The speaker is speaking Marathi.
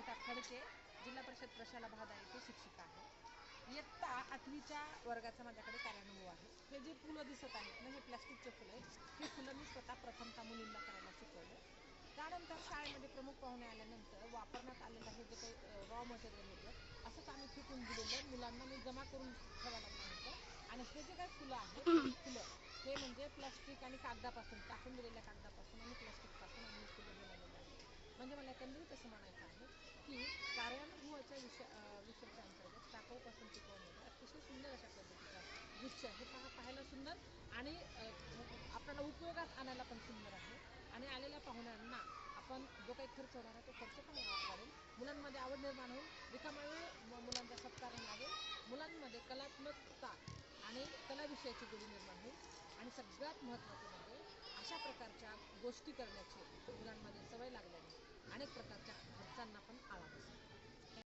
अनिता खडके, जिल्हा परिषद प्रशाला भादा येथे शिक्षिका आहे। इयत्ता 8वीच्या वर्गाचा माझ्याकडे कार्यानुभव आहे। हे जे फुलं दिसत आहेत ना, हे प्लास्टिकचे फुलं आहेत। ही फुलं मी स्वतः प्रथमतः मुलींना करायला शिकवलं। त्यानंतर शाळेमध्ये प्रमुख पाहुणे आल्यानंतर वापरण्यात आलेलं हे जे काही रॉ मटेरियल होतं, असंच आम्ही फेकून दिलेलं मुलांना मी जमा करून ठेवायला सांगितलं। आणि हे जे काही फुलं आहेत, फुलं हे म्हणजे प्लास्टिक आणि कागदापासून, टाकून दिलेल्या कागदापासून आणि प्लास्टिकपासून आम्ही फुलं बनवलेली आहेत। म्हणजे मला एकंदरीत असं म्हणायचं आहे की कार्यानुभवाच्या विषयाच्या अंतर्गत टाकाऊपासून टिकवण्याचा अतिशय सुंदर अशा पद्धतीचा गुच्छ आहे। पाहायला सुंदर आणि आपल्याला उपयोगात आणायला पण सुंदर आहे। आणि आलेल्या पाहुण्यांना आपण जो काही खर्च होणार आहे तो खर्च पण वाढेल, मुलांमध्ये आवड निर्माण होईल, रिकामा वेळ मुलांचा सत्कार लागेल, मुलांमध्ये कलात्मकता आणि कलाविषयाची गोडी निर्माण होईल। आणि सगळ्यात महत्त्वाचं म्हणजे अशा प्रकारच्या गोष्टी करण्याची मुलांमध्ये सवय लागल्याने अनेक प्रकारच्या खर्चांना पण आळा